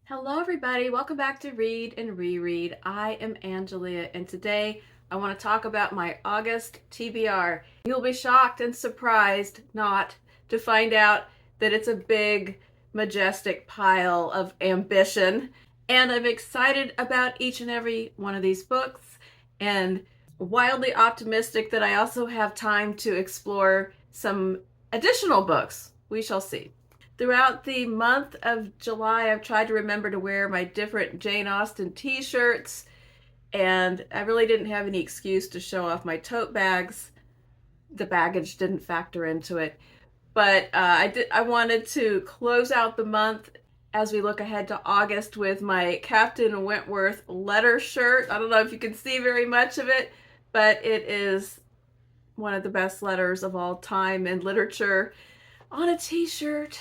Hello everybody, welcome back to Read and Reread. I am Angelia and today I want to talk about my August TBR. You'll be shocked and surprised not to find out that it's a big, majestic pile of ambition. And I'm excited about each and every one of these books and wildly optimistic that I also have time to explore some additional books. We shall see. Throughout the month of July, I've tried to remember to wear my different Jane Austen t-shirts, and I really didn't have any excuse to show off my tote bags. The baggage didn't factor into it, but I wanted to close out the month as we look ahead to August with my Captain Wentworth letter shirt. I don't know if you can see very much of it, but it is one of the best letters of all time in literature on a t-shirt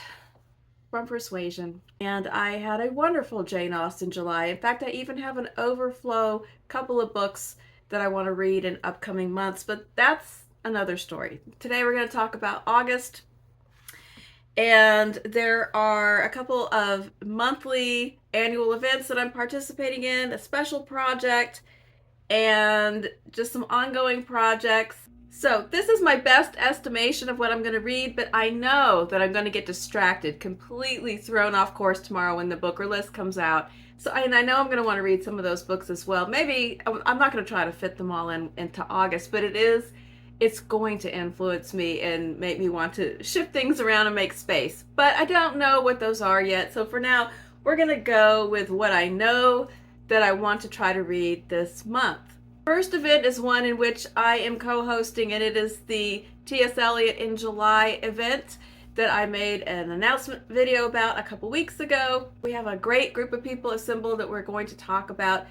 from Persuasion. And I had a wonderful Jane Austen July. In fact, I even have an overflow couple of books that I want to read in upcoming months, but that's another story. Today we're going to talk about August, and there are a couple of monthly annual events that I'm participating in, a special project, and just some ongoing projects. So this is my best estimation of what I'm going to read, but I know that I'm going to get distracted, completely thrown off course tomorrow when the booker list comes out. So I know I'm going to want to read some of those books as well. Maybe I'm not going to try to fit them all into August, but it's going to influence me and make me want to shift things around and make space. But I don't know what those are yet. So for now, we're going to go with what I know that I want to try to read this month. First event is one in which I am co-hosting, and it is the T.S. Eliot in July event that I made an announcement video about a couple weeks ago. We have a great group of people assembled that we're going to talk about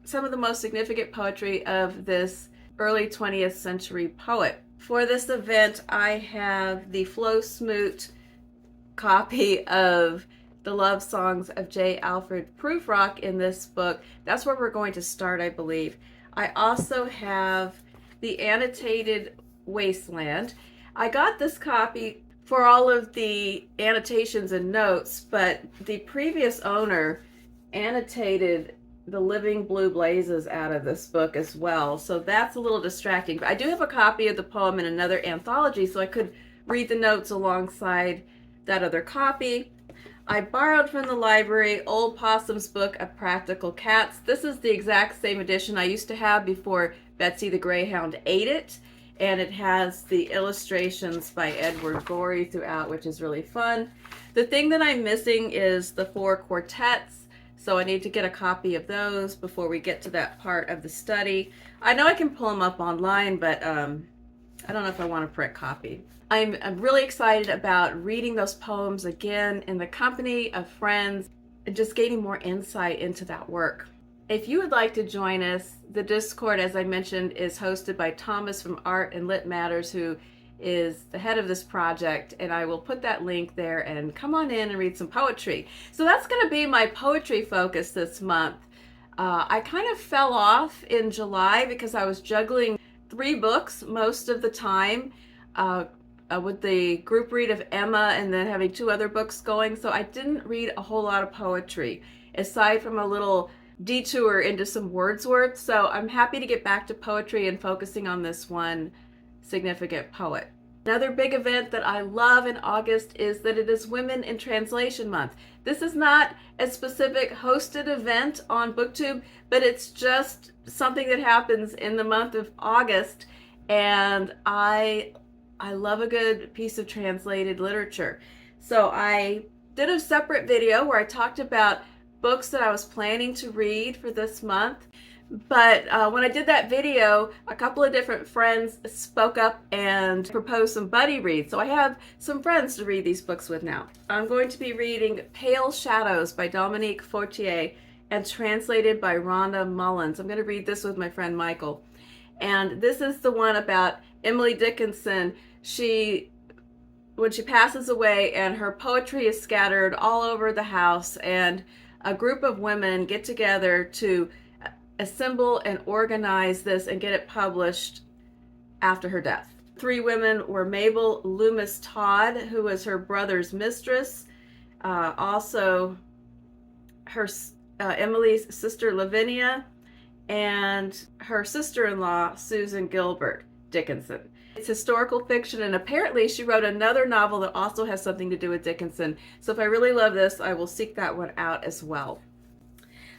some of the most significant poetry of this early 20th century poet. For this event, I have the Flo Smoot copy of The Love Songs of J. Alfred Prufrock in this book. That's where we're going to start, I believe. I also have the Annotated Wasteland. I got this copy for all of the annotations and notes, but the previous owner annotated the living blue blazes out of this book as well, so that's a little distracting. But I do have a copy of the poem in another anthology, so I could read the notes alongside that other copy. I borrowed from the library old Possum's book of Practical Cats. This is the exact same edition I used to have before Betsy the Greyhound ate it, and it has the illustrations by Edward Gorey throughout, which is really fun. The thing that I'm missing is the 4 quartets, so I need to get a copy of those before we get to that part of the study. I know I can pull them up online, but I don't know if I want a print copy. I'm really excited about reading those poems again in the company of friends and just gaining more insight into that work. If you would like to join us, the Discord, as I mentioned, is hosted by Thomas from Art and Lit Matters, who is the head of this project, and I will put that link there, and come on in and read some poetry. So that's going to be my poetry focus this month. I kind of fell off in July because I was juggling 3 books most of the time. With the group read of Emma and then having 2 other books going, so I didn't read a whole lot of poetry aside from a little detour into some Wordsworth. So I'm happy to get back to poetry and focusing on this one significant poet. Another big event that I love in August is that it is Women in Translation Month. This is not a specific hosted event on BookTube, but it's just something that happens in the month of August, and I love a good piece of translated literature. So I did a separate video where I talked about books that I was planning to read for this month. But when I did that video, a couple of different friends spoke up and proposed some buddy reads. So I have some friends to read these books with now. I'm going to be reading Pale Shadows by Dominique Fortier and translated by Rhonda Mullins. I'm going to read this with my friend Michael. And this is the one about Emily Dickinson. When she passes away and her poetry is scattered all over the house, and a group of women get together to assemble and organize this and get it published after her death. 3 women were Mabel Loomis Todd, who was her brother's mistress. Also, her Emily's sister Lavinia, and her sister-in-law Susan Gilbert Dickinson. It's historical fiction, and apparently she wrote another novel that also has something to do with Dickinson. So if I really love this, I will seek that one out as well.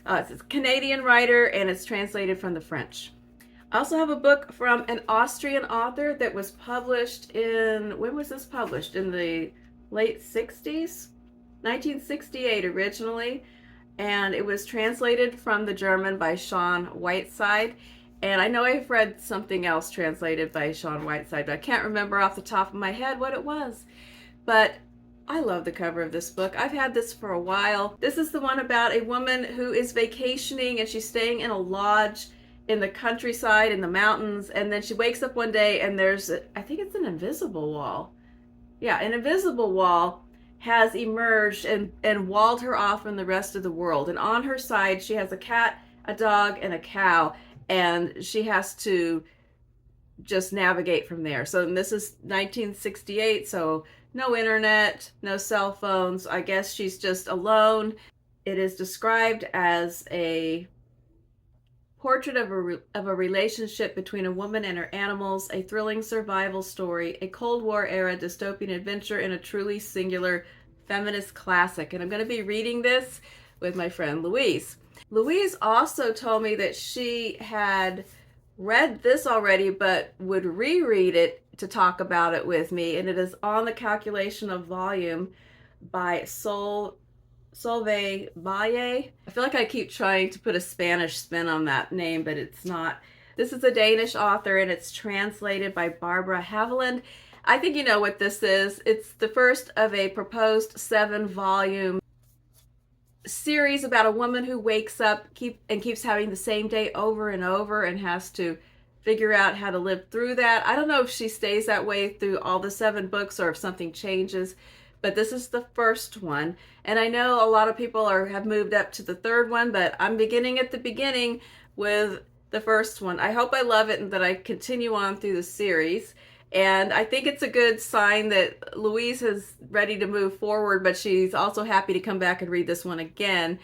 It's a Canadian writer, and it's translated from the French. I also have a book from an Austrian author that was published in, when was this published? In the late 60s? 1968 originally. And it was translated from the German by Shaun, Whiteside. And I know I've read something else translated by Shaun Whiteside, but I can't remember off the top of my head what it was. But I love the cover of this book. I've had this for a while. This is the one about a woman who is vacationing, and she's staying in a lodge in the countryside in the mountains, and then she wakes up one day and there's, I think it's an invisible wall. Yeah, an invisible wall has emerged and walled her off from the rest of the world. And on her side, she has a cat, a dog, and a cow, and she has to just navigate from there. So this is 1968, so no internet, no cell phones. I guess she's just alone. It is described as a portrait of a relationship between a woman and her animals, a thrilling survival story, a Cold War era dystopian adventure, and a truly singular feminist classic. And I'm going to be reading this with my friend Louise. Louise also told me that she had read this already, but would reread it to talk about it with me. And it is On the Calculation of Volume by Solvej Balle. I feel like I keep trying to put a Spanish spin on that name, but it's not. This is a Danish author, and it's translated by Barbara Haveland. I think you know what this is. It's the first of a proposed 7-volume series about a woman who wakes up keeps having the same day over and over and has to figure out how to live through that. I don't know if she stays that way through all the 7 books or if something changes, but this is the first one. And I know a lot of people have moved up to the 3rd one, but I'm beginning at the beginning with the first one. I hope I love it and that I continue on through the series. And I think it's a good sign that Louise is ready to move forward, but she's also happy to come back and read this one again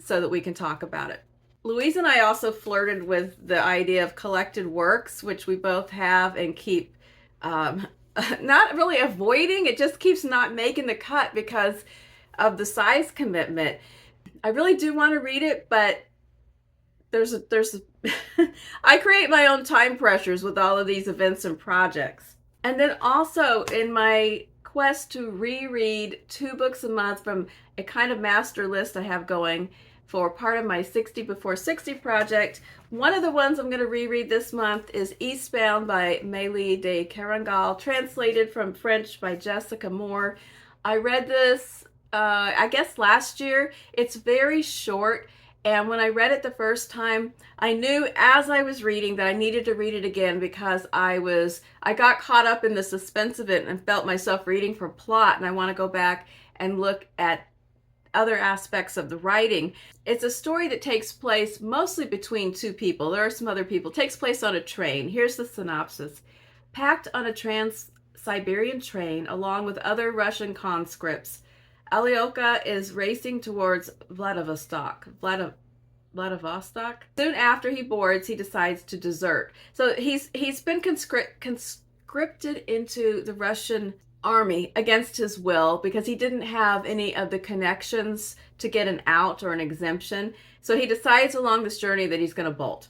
so that we can talk about it. Louise and I also flirted with the idea of collected works, which we both have and keep not really avoiding. It just keeps not making the cut because of the size commitment. I really do want to read it, but there's I create my own time pressures with all of these events and projects. And then also in my quest to reread 2 books a month from a kind of master list I have going for part of my 60 Before 60 project, one of the ones I'm going to reread this month is Eastbound by Mélie de Kerangal, translated from French by Jessica Moore. I read this, I guess last year. It's very short. And when I read it the first time, I knew as I was reading that I needed to read it again because I got caught up in the suspense of it and felt myself reading for plot, and I want to go back and look at other aspects of the writing. It's a story that takes place mostly between 2 people. There are some other people. It takes place on a train. Here's the synopsis. Packed on a Trans-Siberian train along with other Russian conscripts, Eliot is racing towards Vladivostok. Soon after he boards, he decides to desert. So he's been conscripted into the Russian army against his will because he didn't have any of the connections to get an out or an exemption. So he decides along this journey that he's going to bolt.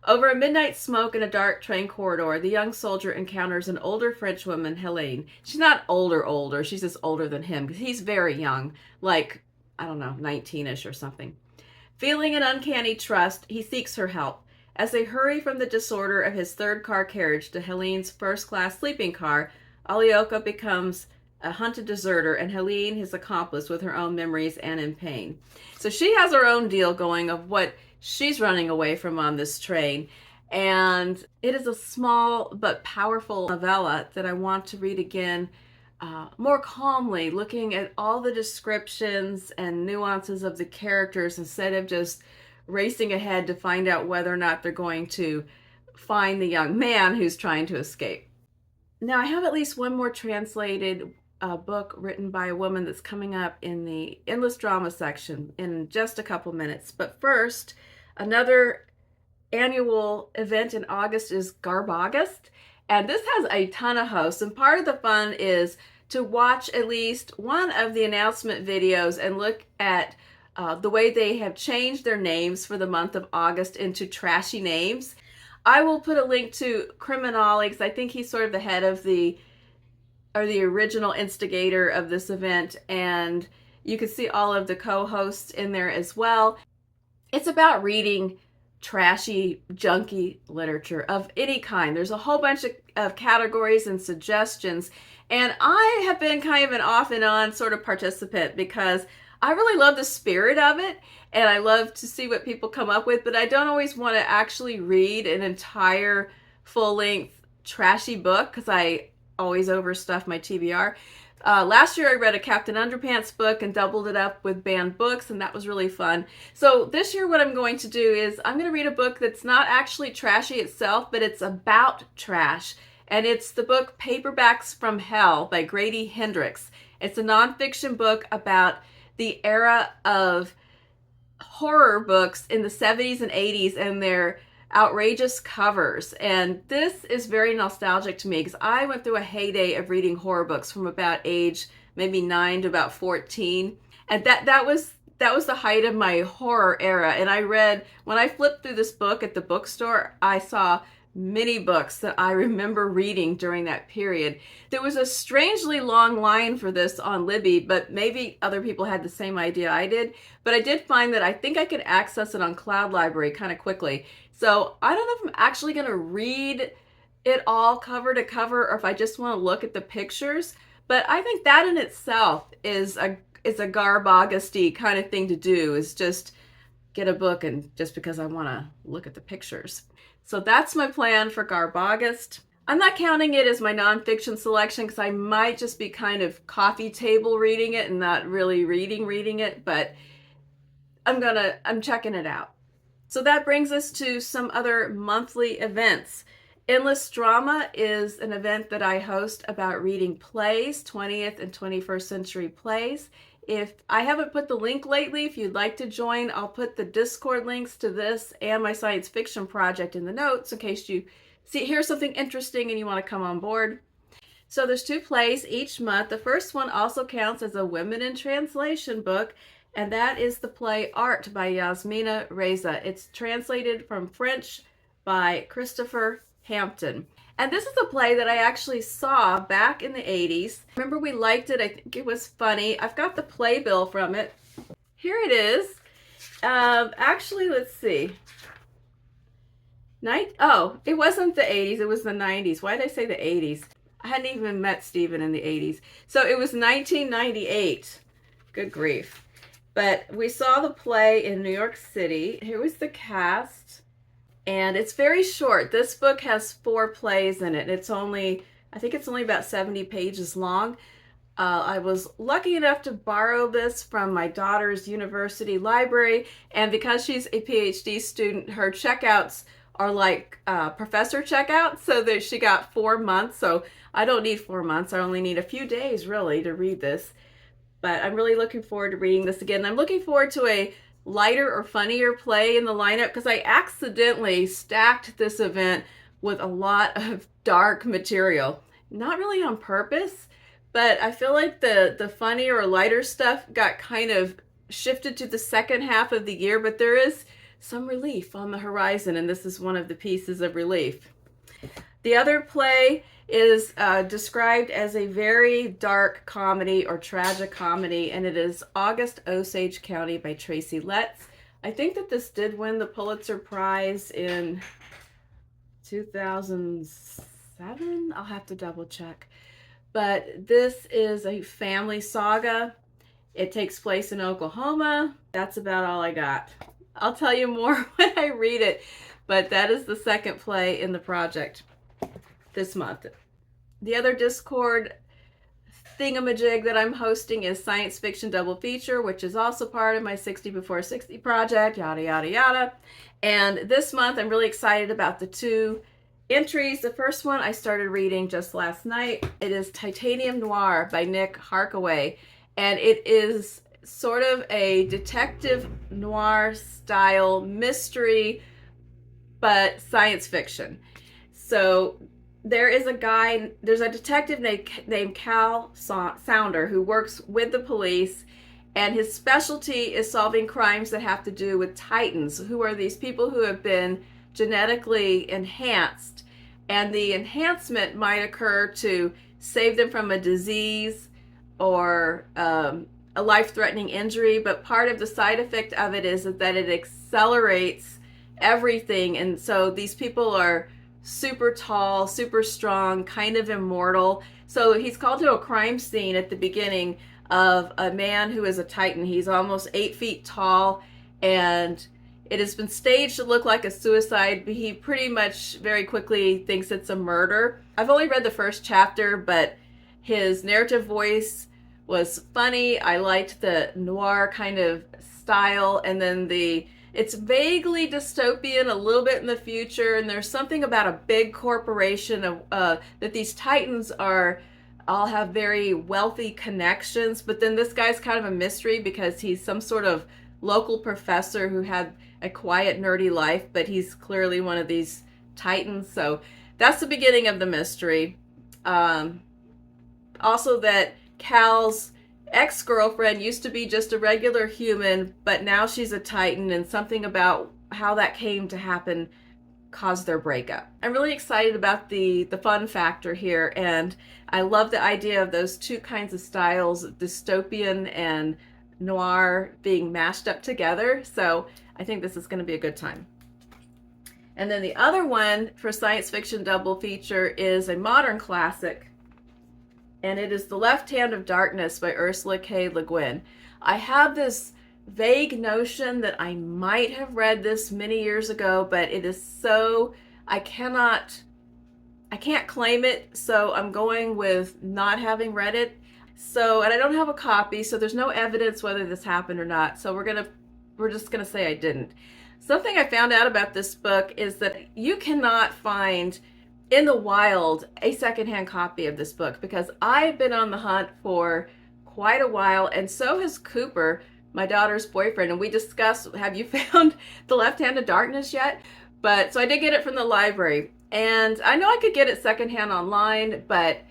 Over a midnight smoke in a dark train corridor, the young soldier encounters an older French woman, Helene. She's not older. She's just older than him because he's very young, like, I don't know, 19-ish or something. Feeling an uncanny trust, he seeks her help. As they hurry from the disorder of his 3rd car carriage to Helene's first-class sleeping car, Eliot becomes a hunted deserter, and Helene his accomplice with her own memories and in pain. So she has her own deal going of what she's running away from on this train. And it is a small but powerful novella that I want to read again more calmly, looking at all the descriptions and nuances of the characters instead of just racing ahead to find out whether or not they're going to find the young man who's trying to escape. Now, I have at least one more translated a book written by a woman that's coming up in the Endless Drama section in just a couple minutes. But first, another annual event in August is Garbaugust, and this has a ton of hosts, and part of the fun is to watch at least one of the announcement videos and look at the way they have changed their names for the month of August into trashy names. I will put a link to Criminale because I think he's sort of the head of the original instigator of this event, and you can see all of the co-hosts in there as well. It's about reading trashy, junky literature of any kind. There's a whole bunch of categories and suggestions, and I have been kind of an off and on sort of participant because I really love the spirit of it, and I love to see what people come up with, but I don't always want to actually read an entire full-length trashy book because I always overstuff my TBR. Last year I read a Captain Underpants book and doubled it up with banned books, and that was really fun. So this year what I'm going to do is I'm going to read a book that's not actually trashy itself, but it's about trash. And it's the book Paperbacks from Hell by Grady Hendrix. It's a nonfiction book about the era of horror books in the 70s and 80s and their outrageous covers. And this is very nostalgic to me because I went through a heyday of reading horror books from about age maybe 9 to about 14. And that was the height of my horror era. And I read, when I flipped through this book at the bookstore, I saw many books that I remember reading during that period. There was a strangely long line for this on Libby, but maybe other people had the same idea I did. But I did find that I think I could access it on Cloud Library kind of quickly. So I don't know if I'm actually going to read it all cover to cover or if I just want to look at the pictures. But I think that in itself is a Garbaugust-y kind of thing to do, is just get a book and just because I want to look at the pictures. So that's my plan for Garbaugust. I'm not counting it as my nonfiction selection because I might just be kind of coffee table reading it and not really reading it, but I'm checking it out. So that brings us to some other monthly events. Endless Drama is an event that I host about reading plays, 20th and 21st century plays. If I haven't put the link lately, if you'd like to join, I'll put the Discord links to this and my science fiction project in the notes in case you hear something interesting and you want to come on board. So there's 2 plays each month. The first one also counts as a Women in Translation book, and that is the play Art by Yasmina Reza. It's translated from French by Christopher Hampton. And this is a play that I actually saw back in the 80s. Remember, we liked it. I think it was funny. I've got the playbill from it. Here it is. Actually, let's see. It wasn't the 80s. It was the 90s. Why did I say the 80s? I hadn't even met Stephen in the 80s. So it was 1998. Good grief. But we saw the play in New York City. Here was the cast. And it's very short. This book has 4 plays in it. I think it's only about 70 pages long. I was lucky enough to borrow this from my daughter's university library. And because she's a PhD student, her checkouts are like professor checkouts. So that she got 4 months. So I don't need 4 months. I only need a few days really to read this. But I'm really looking forward to reading this again. I'm looking forward to a lighter or funnier play in the lineup because I accidentally stacked this event with a lot of dark material. Not really on purpose, but I feel like the funnier or lighter stuff got kind of shifted to the second half of the year, but there is some relief on the horizon, and this is one of the pieces of relief. The other play is described as a very dark comedy or tragic comedy, and it is August, Osage County by Tracy Letts. I think that this did win the Pulitzer Prize in 2007. I'll have to double check. But this is a family saga. It takes place in Oklahoma. That's about all I got. I'll tell you more when I read it, but that is the second play in the project this month. The other Discord thingamajig that I'm hosting is Science Fiction Double Feature, which is also part of my 60 Before 60 project, yada, yada, yada. And this month, I'm really excited about the 2 entries. The first one I started reading just last night. It is Titanium Noir by Nick Harkaway, and it is sort of a detective noir style mystery, but science fiction. So there's a detective named Cal Sounder who works with the police, and his specialty is solving crimes that have to do with titans, who are these people who have been genetically enhanced, and the enhancement might occur to save them from a disease or a life-threatening injury, but part of the side effect of it is that it accelerates everything. And so these people are super tall, super strong, kind of immortal. So he's called to a crime scene at the beginning of a man who is a titan. He's almost 8 feet tall, and it has been staged to look like a suicide, but he pretty much very quickly thinks it's a murder. I've only read the first chapter, but his narrative voice was funny. I liked the noir kind of style, and then it's vaguely dystopian, a little bit in the future, and there's something about a big corporation that these titans all have very wealthy connections, but then this guy's kind of a mystery because he's some sort of local professor who had a quiet, nerdy life, but he's clearly one of these titans. So that's the beginning of the mystery. Also that Cal's ex-girlfriend used to be just a regular human, but now she's a titan, and something about how that came to happen caused their breakup. I'm really excited about the fun factor here, and I love the idea of those two kinds of styles, dystopian and noir, being mashed up together. So I think this is going to be a good time. And then the other one for science fiction double feature is a modern classic, and it is The Left Hand of Darkness by Ursula K. Le Guin. I have this vague notion that I might have read this many years ago, but it is so, I can't claim it, so I'm going with not having read it. So, and I don't have a copy, so there's no evidence whether this happened or not, so we're just gonna say I didn't. Something I found out about this book is that you cannot find in the wild a secondhand copy of this book, because I've been on the hunt for quite a while, and so has Cooper, my daughter's boyfriend, and we discussed, have you found The Left Hand of Darkness yet? So I did get it from the library, and I know I could get it secondhand online, but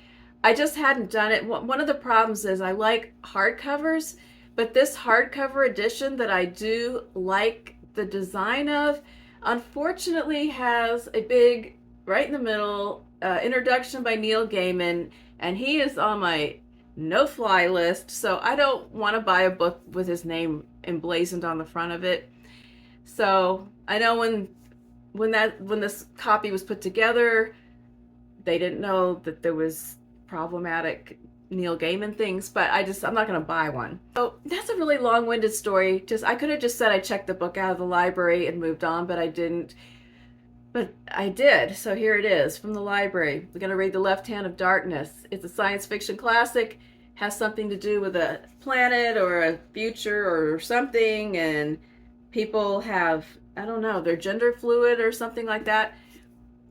I just hadn't done it. One of the problems is I like hardcovers, but this hardcover edition that I do like the design of, unfortunately has a big, right in the middle, introduction by Neil Gaiman, and he is on my no-fly list, so I don't want to buy a book with his name emblazoned on the front of it. So I know when this copy was put together, they didn't know that there was problematic Neil Gaiman things, but I'm not going to buy one. So that's a really long-winded story. I could have just said I checked the book out of the library and moved on, but I didn't. But I did, so here it is from the library. We're going to read The Left Hand of Darkness. It's a science fiction classic, has something to do with a planet or a future or something, and people have, I don't know, they're gender fluid or something like that.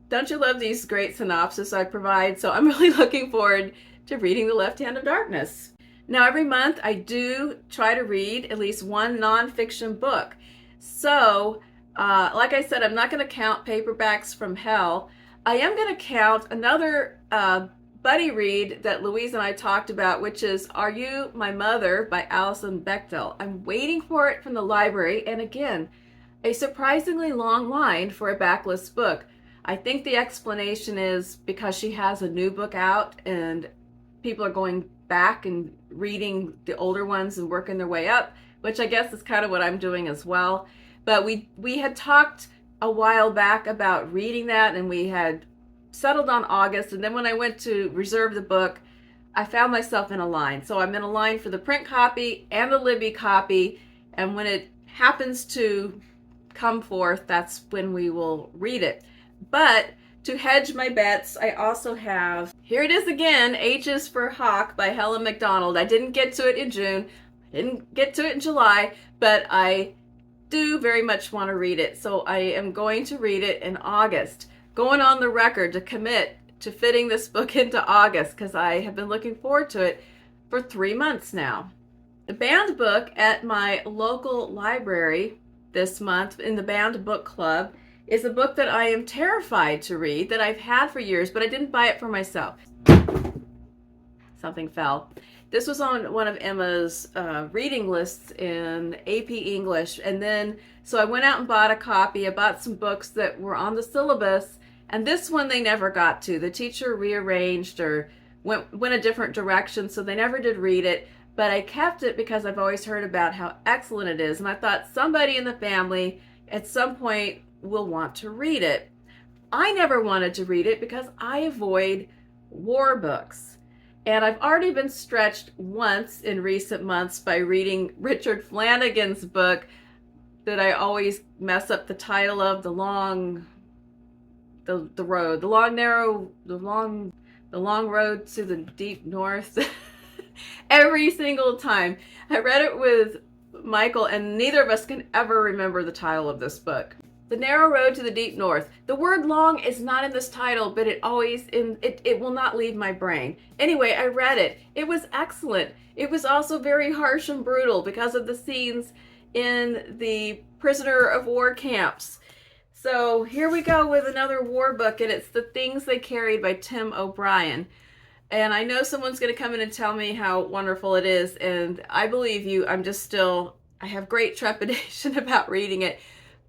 Don't you love these great synopses I provide? So I'm really looking forward to reading The Left Hand of Darkness. Now, every month I do try to read at least one nonfiction book. So, like I said, I'm not going to count Paperbacks from Hell. I am going to count another buddy read that Louise and I talked about, which is Are You My Mother by Alison Bechdel. I'm waiting for it from the library, and again, a surprisingly long line for a backlist book. I think the explanation is because she has a new book out and people are going back and reading the older ones and working their way up, which I guess is kind of what I'm doing as well. But we had talked a while back about reading that, and we had settled on August, and then when I went to reserve the book, I found myself in a line. So I'm in a line for the print copy and the Libby copy, and when it happens to come forth, that's when we will read it. But to hedge my bets, I also have, here it is again, H is for Hawk by Helen MacDonald. I didn't get to it in June, I didn't get to it in July, but I do very much want to read it. So I am going to read it in August. going on the record to commit to fitting this book into August because I have been looking forward to it for 3 months now. The banned book at my local library this month in the Banned Book Club is a book that I am terrified to read, that I've had for years, but I didn't buy it for myself. Something fell. This was on one of Emma's reading lists in AP English, and then so I went out and bought a copy. I bought some books that were on the syllabus, and this one they never got to. The teacher rearranged or went a different direction, so they never did read it. But I kept it because I've always heard about how excellent it is, and I thought somebody in the family at some point will want to read it. I never wanted to read it because I avoid war books. And I've already been stretched once in recent months by reading Richard Flanagan's book that I always mess up the title of, the long road to the deep north. Every single time. I read it with Michael, and neither of us can ever remember the title of this book. The Narrow Road to the Deep North. The word long is not in this title, but it will not leave my brain. Anyway, I read it. It was excellent. It was also very harsh and brutal because of the scenes in the prisoner of war camps. So here we go with another war book, and it's The Things They Carried by Tim O'Brien. And I know someone's going to come in and tell me how wonderful it is, and I believe you. I have great trepidation about reading it,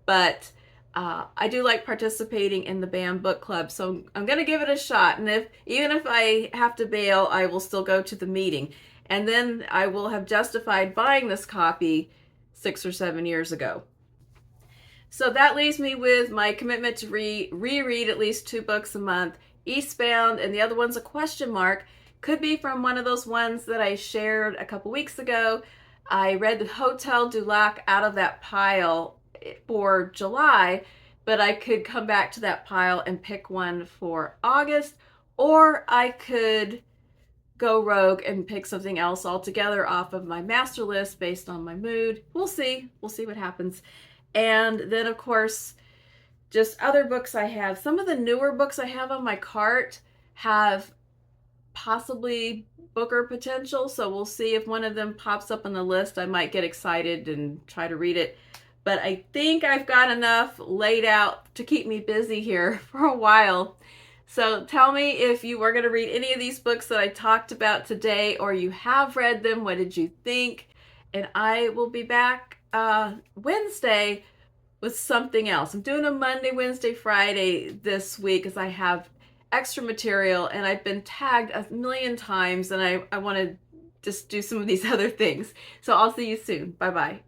but I do like participating in the Banned Book Club, so I'm going to give it a shot. And even if I have to bail, I will still go to the meeting. And then I will have justified buying this copy 6 or 7 years ago. So that leaves me with my commitment to reread at least 2 books a month. Eastbound, and the other one's a question mark. Could be from one of those ones that I shared a couple weeks ago. I read the Hotel du Lac out of that pile for July, but I could come back to that pile and pick one for August, or I could go rogue and pick something else altogether off of my master list based on my mood. We'll see what happens. And then of course, just other books I have. Some of the newer books I have on my cart have possibly booker potential, so we'll see if one of them pops up on the list. I might get excited and try to read it. But I think I've got enough laid out to keep me busy here for a while. So tell me if you were going to read any of these books that I talked about today, or you have read them. What did you think? And I will be back Wednesday with something else. I'm doing a Monday, Wednesday, Friday this week because I have extra material and I've been tagged a million times, and I want to just do some of these other things. So I'll see you soon. Bye-bye.